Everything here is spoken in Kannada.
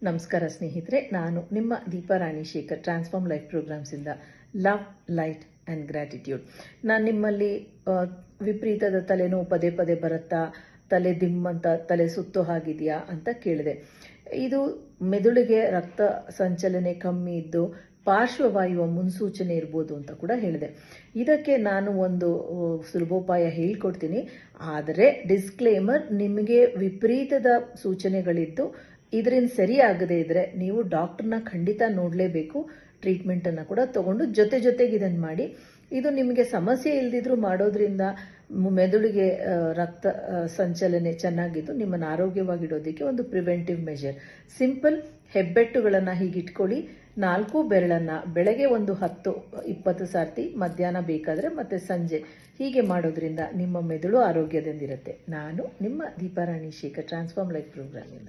ನಮಸ್ಕಾರ ಸ್ನೇಹಿತರೆ, ನಾನು ನಿಮ್ಮ ದೀಪಾ ರಾಣಿ ಶೇಖರ್, ಟ್ರಾನ್ಸ್ಫಾರ್ಮ್ ಲೈಫ್ ಪ್ರೋಗ್ರಾಮ್ಸಿಂದ. Love, light and gratitude. ನಾನು ನಿಮ್ಮಲ್ಲಿ ವಿಪರೀತದ ತಲೆನೋವು ಪದೇ ಪದೇ ಬರುತ್ತಾ, ತಲೆ ದಿಮ್ಮಂತ, ತಲೆ ಸುತ್ತೋ ಹಾಗಿದೆಯಾ ಅಂತ ಕೇಳಿದೆ. ಇದು ಮೆದುಳಿಗೆ ರಕ್ತ ಸಂಚಲನೆ ಕಮ್ಮಿ ಇದ್ದು ಪಾರ್ಶ್ವವಾಯುವ ಮುನ್ಸೂಚನೆ ಇರ್ಬೋದು ಅಂತ ಕೂಡ ಹೇಳಿದೆ. ಇದಕ್ಕೆ ನಾನು ಒಂದು ಸುಲಭೋಪಾಯ ಹೇಳ್ಕೊಡ್ತೀನಿ. ಆದರೆ ಡಿಸ್ಕ್ಲೇಮರ್, ನಿಮಗೆ ವಿಪರೀತದ ಸೂಚನೆಗಳಿದ್ದು ಇದರಿಂದ ಸರಿಯಾಗದೇ ಇದ್ರೆ ನೀವು ಡಾಕ್ಟರ್ನ ಖಂಡಿತ ನೋಡಲೇಬೇಕು. ಟ್ರೀಟ್ಮೆಂಟನ್ನು ಕೂಡ ತಗೊಂಡು ಜೊತೆಗೆ ಇದನ್ನು ಮಾಡಿ. ಇದು ನಿಮಗೆ ಸಮಸ್ಯೆ ಇಲ್ದಿದ್ರೂ ಮಾಡೋದ್ರಿಂದ ಮೆದುಳಿಗೆ ರಕ್ತ ಸಂಚಲನೆ ಚೆನ್ನಾಗಿದ್ದು ನಿಮ್ಮನ್ನು ಆರೋಗ್ಯವಾಗಿಡೋದಕ್ಕೆ ಒಂದು ಪ್ರಿವೆಂಟಿವ್ ಮೆಷರ್. ಸಿಂಪಲ್. ಹೆಬ್ಬೆಟ್ಟುಗಳನ್ನು ಹೀಗಿಟ್ಕೊಳ್ಳಿ. 4 ಬೆರಳನ್ನು ಬೆಳಗ್ಗೆ ಒಂದು 10-20 ಸಾರ್ತಿ, ಮಧ್ಯಾಹ್ನ ಬೇಕಾದರೆ ಮತ್ತೆ ಸಂಜೆ ಹೀಗೆ ಮಾಡೋದ್ರಿಂದ ನಿಮ್ಮ ಮೆದುಳು ಆರೋಗ್ಯದಿಂದಿರುತ್ತೆ. ನಾನು ನಿಮ್ಮ ದೀಪಾ ರಾಣಿ ಶೇಖರ್, ಟ್ರಾನ್ಸ್ಫಾರ್ಮ್ ಲೈಫ್ ಪ್ರೋಗ್ರಾಮಿಂದ.